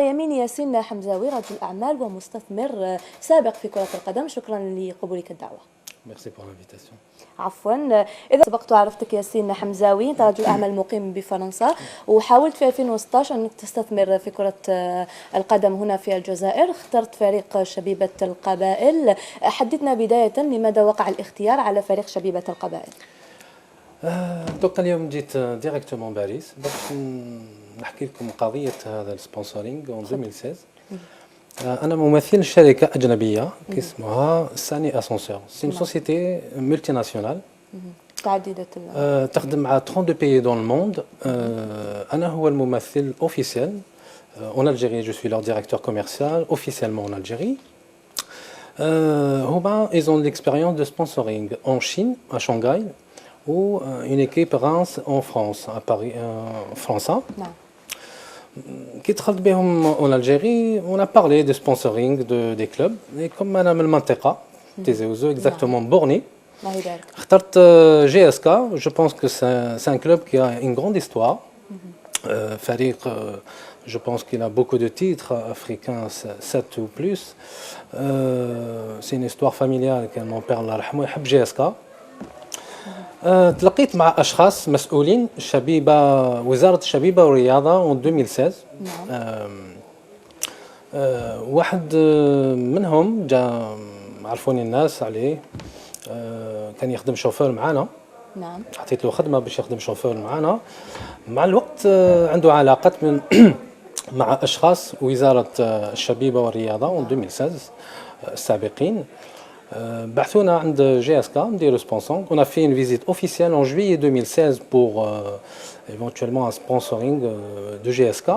يمين ياسين حمزاوي رجل أعمال ومستثمر سابق في كرة القدم، شكرا لقبولك الدعوة. Merci pour l'invitation. عفوا، إذا سبقت وعرفتك ياسين حمزاوي، أنت رجل أعمال مقيم بفرنسا وحاولت في 2016 أنك تستثمر في كرة القدم هنا في الجزائر، اخترت فريق شبيبة القبائل. حدثنا بداية لماذا وقع الاختيار على فريق شبيبة القبائل؟ دوك اليوم جيت ديريكتومون باريس باش نحكي لكم قضية هذا السبونسورينغ en 2016. أنا ممثل شركة أجنبية اسمها ساني أسانسور. سي سوسيتي ملتي ناسيونال تعددة تخدم مع 32 pays dans le monde. أنا هو الممثل officiel en Algérie. Je suis leur directeur commercial officiellement en Algérie. Ils ont de l'expérience de sponsoring en Chine, à Shanghai, ou une équipe Reims en France, à Paris, France. Qui travaille en Algérie, on a parlé de sponsoring des clubs. Et comme Madame El Manteqa, exactement borné, GSK, je pense que c'est un club qui a une grande histoire. Farid, je pense qu'il a beaucoup de titres africains, 7 ou plus. C'est une histoire familiale que mon père Allah yarhamou يحب GSK. تلقيت مع اشخاص مسؤولين شبيبه وزاره الشبيبه والرياضه en 2016. واحد منهم جا عرفوني الناس عليه، كان يخدم شوفور معنا. نعم. عطيت له خدمه باش يخدم شوفور معنا. مع الوقت عنده علاقات من مع اشخاص وزاره الشبيبه والرياضه en 2016 السابقين. بعثونا عند GSK نديرو sponsoring. On a fait une visite officielle en juillet 2016 pour éventuellement un sponsoring de GSK.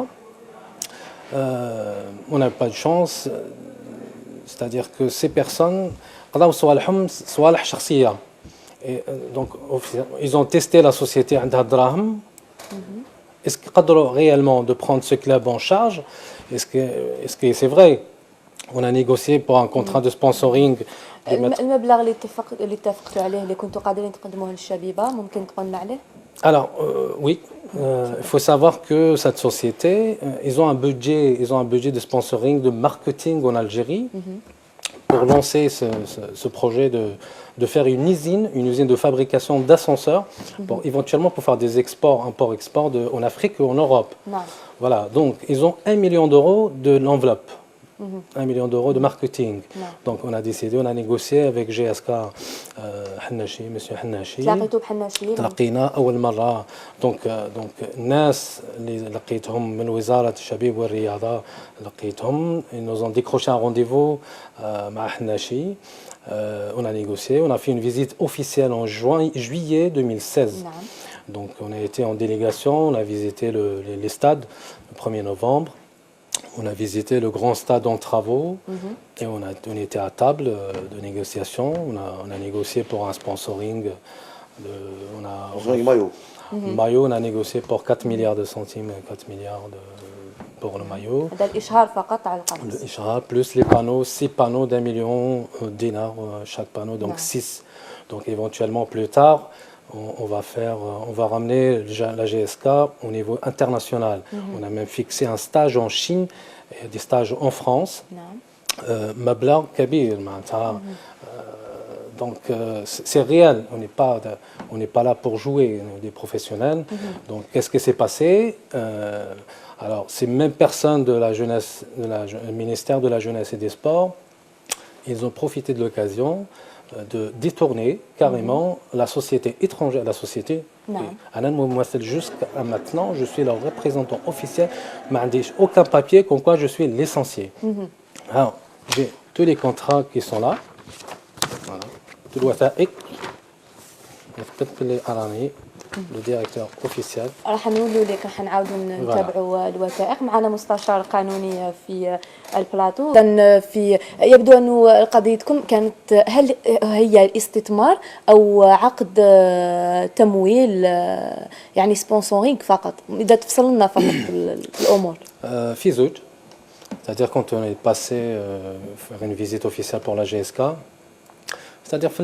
On n'a pas de chance, c'est-à-dire que ces personnes قضاو صوالحهم صوالح شخصيه. Donc ils ont testé la société عندها الدراهم. Est-ce qu'ils قدروا réellement de prendre ce club en charge? Est-ce que c'est vrai? On a négocié pour un contrat de sponsoring. المبلغ اللي اتفقتوا عليه اللي كنتوا قادرين تقدموه للشبيبه ممكن تقولنا عليه؟ Alors oui, il faut savoir que cette société, ils ont un budget de sponsoring, de marketing en Algérie pour lancer ce projet de faire une usine de fabrication d'ascenseurs, éventuellement pour faire des exports, import-export en Afrique ou en Europe. Voilà, donc ils ont 1 million d'euros de l'enveloppe. 1 million d'euros de marketing. Donc on a décidé, on a négocié avec GSK حناشي, monsieur حناشي. تلاقيتوا بحناشي؟ تلاقينا أول مرة. Donc الناس اللي لقيتهم من وزارة الشباب والرياضة لقيتهم. Ils nous ont décroché un rendez-vous مع حناشي. On a négocié, on a fait une visite officielle en juillet 2016. Donc on a été en délégation, on a visité les stades le 1er novembre. On a visité le grand stade en travaux et on était à table de négociation. On a négocié pour un sponsoring. Maillot, on a négocié pour 4 milliards de centimes, 4 milliards pour le maillot. Le plus les panneaux, 6 panneaux d'1 million de dinars chaque panneau, donc 6. Donc éventuellement plus tard, on va ramener la GSK au niveau international. On a même fixé un stage en Chine et des stages en France. مبلغ كبير معناتها. Donc c'est réel, on n'est pas là pour jouer, on est des professionnels. Donc qu'est-ce qui s'est passé? Alors ces mêmes personnes de la jeunesse, le ministère de la jeunesse et des sports, ils ont profité de l'occasion de détourner carrément la société étrangère, la société. Jusqu'à maintenant, je suis leur représentant officiel, mais je n'ai aucun papier comme quoi je suis licencié. Alors, j'ai tous les contrats qui sont là. Voilà. Tout doit être le directeur officiel. راح نقولوا لك راح نعاودوا نتابعوا الوثائق. معنا مستشار قانوني في البلاطو. في يبدو انه قضيتكم كانت هل هي استثمار او عقد تمويل، يعني سبونسورينغ فقط؟ اذا تفصل لنا فقط الامور. في زوج، c'est-à-dire quand on est passé faire une visite officielle pour la GSK. C'est-à-dire que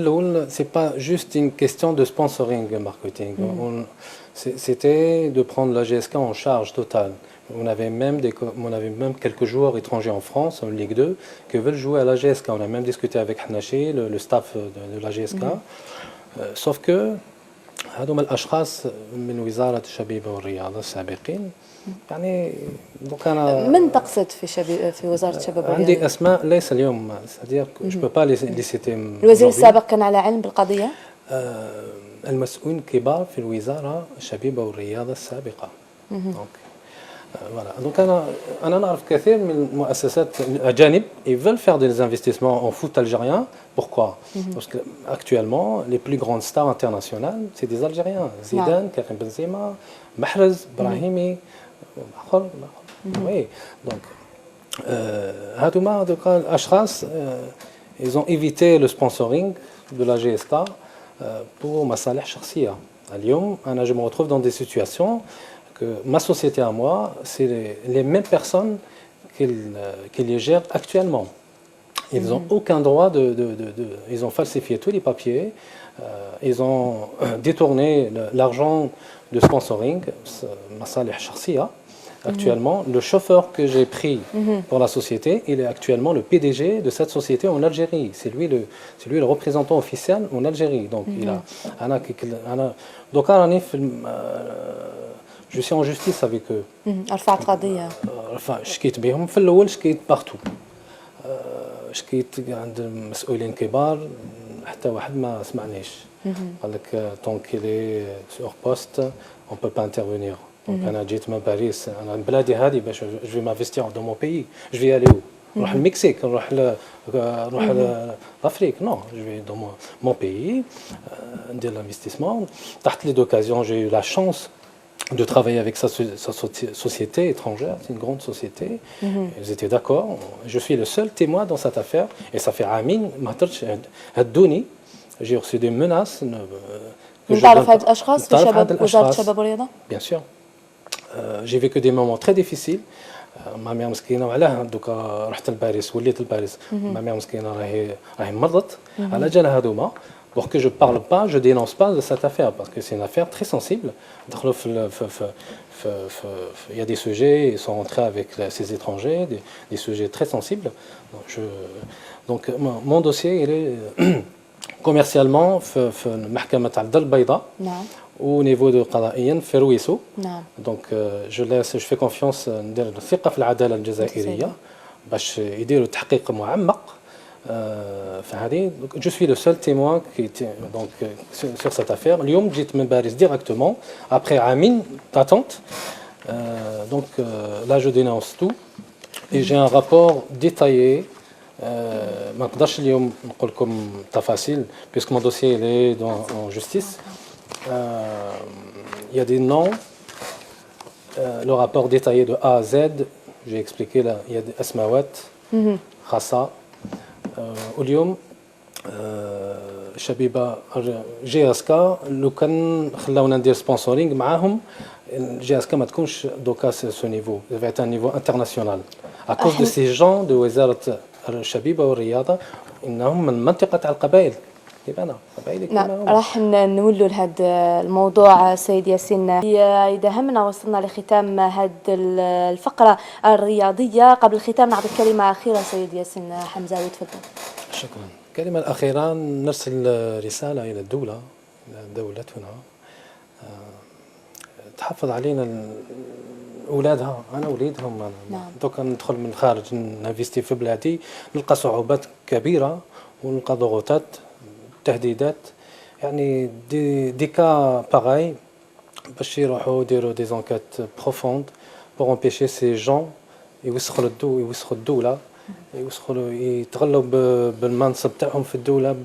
ce n'est pas juste une question de sponsoring marketing. C'était de prendre la GSK en charge totale. On avait même quelques joueurs étrangers en France, en Ligue 2, qui veulent jouer à la GSK. On a même discuté avec Hanaché, le staff de la GSK. Sauf que هذوما الاشخاص من وزاره الشباب والرياضه السابقين يعني دوك انا من تقصد في وزاره الشباب والرياضه؟ عندي اسماء ليس اليوم سادير جو بو با لي سيتي. الوزير السابق كان على علم بالقضيه؟ المسؤولين الكبار في الوزاره الشباب والرياضه السابقه. Voilà. Donc, on a كثير من المؤسسات الأجانب ils veulent faire des investissements en foot algérien. Pourquoi? Parce que actuellement, les plus grandes stars internationales, c'est des Algériens. Zidane, Karim Benzema, Mahrez, Brahimi. Oui. Donc, هذوما الأشخاص ils ont évité le sponsoring de la GSK pour مصالح شخصية. اليوم أنا je me retrouve dans des situations que ma société à moi, c'est les mêmes personnes qui les gèrent actuellement. Ils n'ont aucun droit ils ont falsifié tous les papiers, ils ont détourné l'argent de sponsoring, Masalih Charsia. Actuellement, le chauffeur que j'ai pris pour la société, il est actuellement le PDG de cette société en Algérie. C'est lui le représentant officiel en Algérie. Donc, je suis en justice avec eux. رفعت قضيه. شكيت بهم في الاول شكيت بارتو. شكيت عند مسؤولين كبار حتى واحد ما سمعنيش. قال لك طونك لي سور بوست اون بو با انترفينير. دونك انا جيت من باريس انا بلادي هذه باش جو مانفيستير دو مون بيي جو في الي نروح المكسيك نروح l'Afrique. Non, je vais dans mon pays, de l'investissement. Tard les occasions, j'ai eu la chance de travailler avec sa société étrangère, c'est une grande société. Ils étaient d'accord. Je suis le seul témoin dans cette affaire. Et ça fait Amin, j'ai reçu des menaces. Bien sûr. J'ai vécu des moments très difficiles. Ma mère مسكينه وعلاه دوكا رحت لباريس وليت لباريس ما مير مسكينه راهي مرضت على جال هذوما. Pour que je ne parle pas, je ne dénonce pas de cette affaire, parce que c'est une affaire très sensible. Il y a des sujets, ils sont rentrés avec ces étrangers, des sujets très sensibles. Donc mon dossier, il est commercialement, في المحكمة تاع الدار البيضاء. au niveau de قضائيا في رويسو. Donc je fais confiance ندير الثقة في العدالة الجزائرية باش يديروا تحقيق معمق. Je suis le seul témoin qui était donc sur cette affaire. اليوم جيت من باريس directement après عامين d'attente. Donc là je dénonce tout et j'ai un rapport détaillé. ما نقدرش اليوم نقول لكم تفاصيل puisque mon dossier il est en justice. Il y a des noms, le rapport détaillé de A à Z. J'ai expliqué là, il y a des asmawat, khassa. واليوم شبيبه جي اس كا لو كان خلاونا ندير سبونسورينغ معاهم جي اس كا ما تكونش دوكا سو نيفو فيت ان نيفو انترناسيونال ا كوز دو سي جون دو وزاره الشبيبه والرياضه انهم من منطقه تاع القبائل كيف انا قبائلي كيما نعم راح نولوا لهذا الموضوع سيد ياسين. اذا همنا وصلنا لختام هذه الفقره الرياضيه. قبل الختام نعطي كلمه اخيره سيد ياسين حمزاوي تفضل. شكرا. الكلمه الاخيره نرسل رساله الى الدوله الى دولتنا تحافظ علينا اولادها. انا وليدهم انا. نعم. دوك ندخل من الخارج ننفيستي في بلادي نلقى صعوبات كبيره ونلقى ضغوطات تهديدات يعني دي كا باغاي باش يروحوا يديروا دي زونكات بروفوند بور امبيشي سي جون يوسخوا الدوله يوسخوا يتغلوا بالمنصب تاعهم في الدوله.